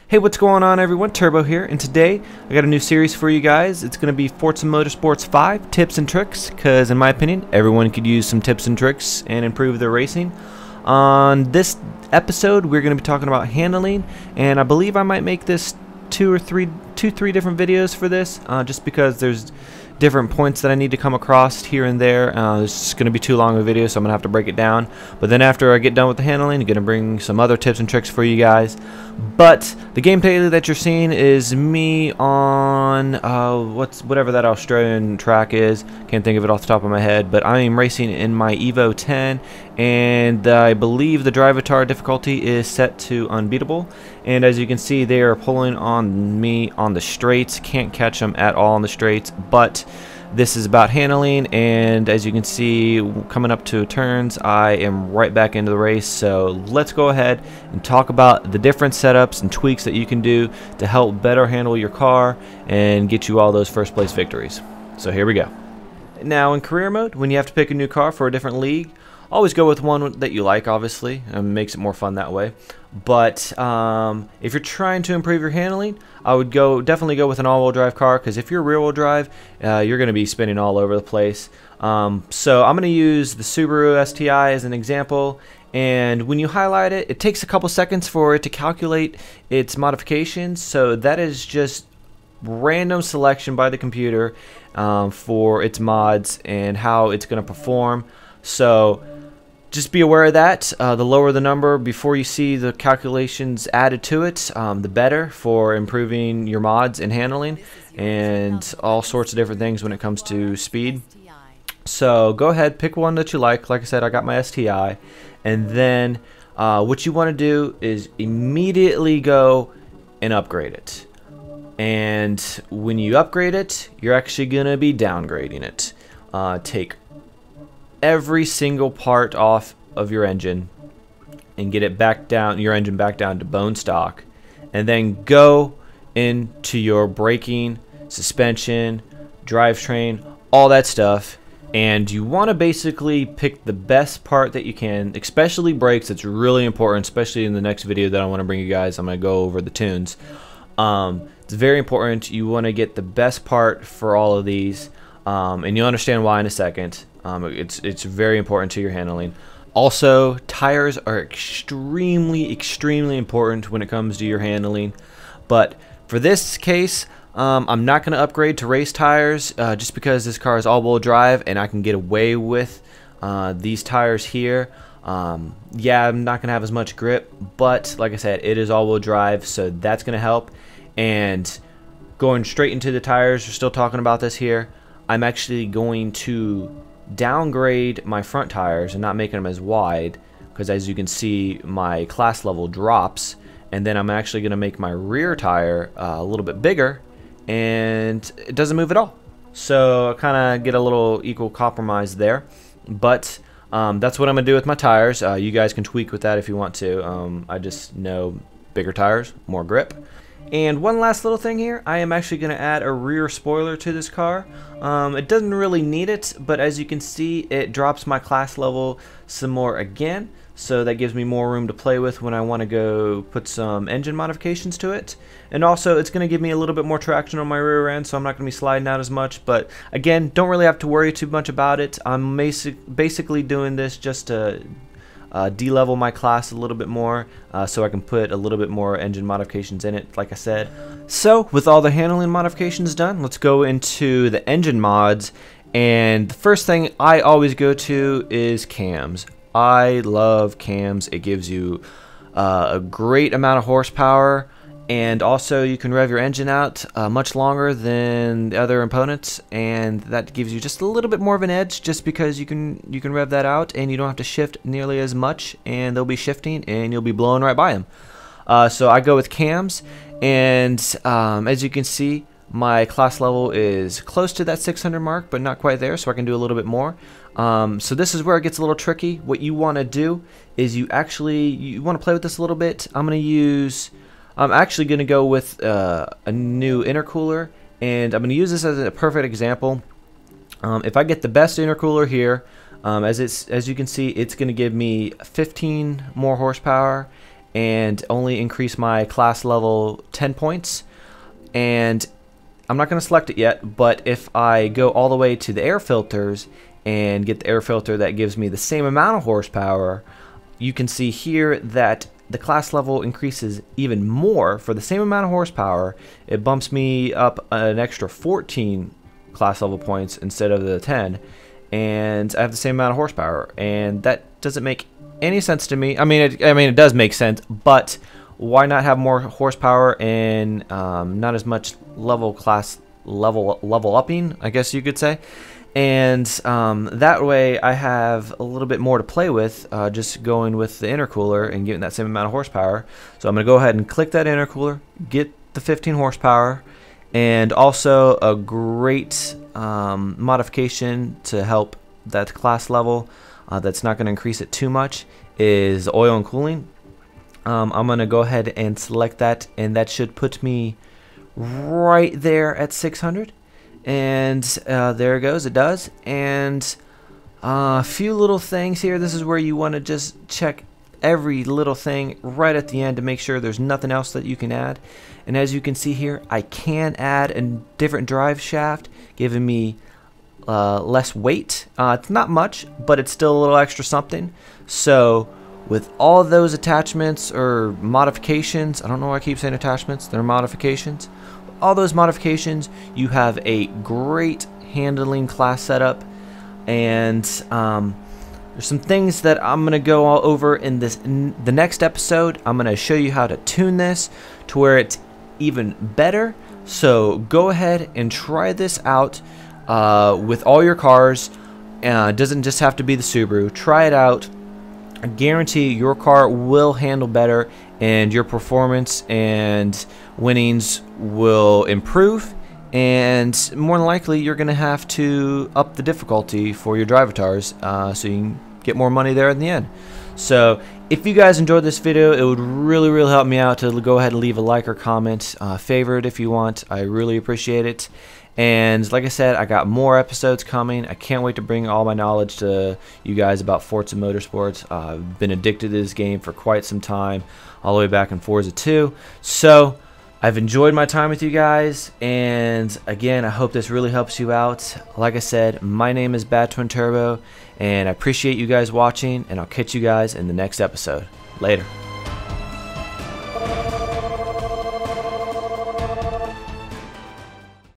Hey, what's going on everyone? Turbo here, and today I got a new series for you guys. It's going to be Forza Motorsports 5 tips and tricks, because in my opinion everyone could use some tips and tricks and improve their racing. On this episode we're going to be talking about handling, and I believe I might make this two or three different videos for this, just because there's different points that I need to come across here and there. It's going to be too long of a video, so I'm going to have to break it down. But then after I get done with the handling, I'm going to bring some other tips and tricks for you guys. But the gameplay that you're seeing is me on whatever that Australian track is. Can't think of it off the top of my head, but I am racing in my Evo 10, and I believe the drive avatar difficulty is set to unbeatable. And as you can see, they are pulling on me on the straights. Can't catch them at all on the straights, but this is about handling, and as you can see, coming up to turns, I am right back into the race. So let's go ahead and talk about the different setups and tweaks that you can do to help better handle your car and get you all those first place victories. So here we go. Now in career mode, when you have to pick a new car for a different league, always go with one that you like, obviously. It makes it more fun that way. But if you're trying to improve your handling, I would definitely go with an all-wheel drive car, because if you're rear-wheel drive, you're going to be spinning all over the place. So I'm going to use the Subaru STI as an example. And when you highlight it, it takes a couple seconds for it to calculate its modifications. So that is just random selection by the computer for its mods and how it's going to perform. So just be aware of that. The lower the number before you see the calculations added to it, the better for improving your mods and handling and all sorts of different things when it comes to speed. So go ahead, pick one that you like. Like I said, I got my STI. And then what you want to do is immediately go and upgrade it. And when you upgrade it, you're actually going to be downgrading it. Take every single part off of your engine and get it back down, your engine back down to bone stock, and then go into your braking, suspension, drivetrain, all that stuff. And you want to basically pick the best part that you can, especially brakes. It's really important, especially in the next video that I want to bring you guys. I'm going to go over the tunes. It's very important. You want to get the best part for all of these, and you'll understand why in a second. It's very important to your handling. Also, tires are extremely important when it comes to your handling. But for this case, I'm not going to upgrade to race tires just because this car is all-wheel drive and I can get away with these tires here. Yeah, I'm not going to have as much grip, but like I said, it is all-wheel drive, so that's going to help. And going straight into the tires, we're still talking about this here. I'm actually going to downgrade my front tires and not making them as wide, because as you can see, my class level drops. And then I'm actually going to make my rear tire a little bit bigger, and it doesn't move at all. So I kind of get a little equal compromise there. But that's what I'm going to do with my tires. You guys can tweak with that if you want to. I just know bigger tires, more grip. And one last little thing here, I am actually going to add a rear spoiler to this car. It doesn't really need it, but as you can see, it drops my class level some more again. So that gives me more room to play with when I want to go put some engine modifications to it. And also, it's going to give me a little bit more traction on my rear end, so I'm not going to be sliding out as much. But again, don't really have to worry too much about it. I'm basically doing this just to de-level my class a little bit more, so I can put a little bit more engine modifications in it, like I said. So with all the handling modifications done, let's go into the engine mods. And the first thing I always go to is cams. I love cams. It gives you a great amount of horsepower, and also you can rev your engine out much longer than the other opponents, and that gives you just a little bit more of an edge, just because you can rev that out and you don't have to shift nearly as much, and they'll be shifting and you'll be blowing right by them. So I go with cams, and as you can see, my class level is close to that 600 mark, but not quite there, so I can do a little bit more. So this is where it gets a little tricky. What you want to do is you want to play with this a little bit. I'm actually going to go with a new intercooler, and I'm going to use this as a perfect example. If I get the best intercooler here, as you can see, it's going to give me 15 more horsepower, and only increase my class level 10 points. And I'm not going to select it yet, but if I go all the way to the air filters and get the air filter that gives me the same amount of horsepower, you can see here that the class level increases even more. For the same amount of horsepower, it bumps me up an extra 14 class level points instead of the 10, and I have the same amount of horsepower, and that doesn't make any sense to me. I mean it does make sense, but why not have more horsepower and not as much level upping, I guess you could say. And that way I have a little bit more to play with, just going with the intercooler and getting that same amount of horsepower. So I'm going to go ahead and click that intercooler, get the 15 horsepower, and also a great modification to help that class level that's not going to increase it too much is oil and cooling. I'm going to go ahead and select that, and that should put me right there at 600. And there it goes, it does. And a few little things here. This is where you want to just check every little thing right at the end to make sure there's nothing else that you can add. And as you can see here, I can add a different drive shaft, giving me less weight. It's not much, but it's still a little extra something. So with all those attachments or modifications, I don't know why I keep saying attachments, they're modifications. All those modifications, you have a great handling class setup. And there's some things that I'm going to go all over in the next episode. I'm going to show you how to tune this to where it's even better. So go ahead and try this out with all your cars. It doesn't just have to be the Subaru. Try it out. I guarantee your car will handle better, and your performance and winnings will improve, and more than likely you're going to have to up the difficulty for your drivatars so you can get more money there in the end. So if you guys enjoyed this video, it would really help me out to go ahead and leave a like or comment, favorite if you want. I really appreciate it. And like I said, I got more episodes coming. I can't wait to bring all my knowledge to you guys about Forza Motorsports. I've been addicted to this game for quite some time, all the way back in Forza 2. So I've enjoyed my time with you guys, and again, I hope this really helps you out. Like I said, my name is BadTwinTurbo, and I appreciate you guys watching, and I'll catch you guys in the next episode. Later.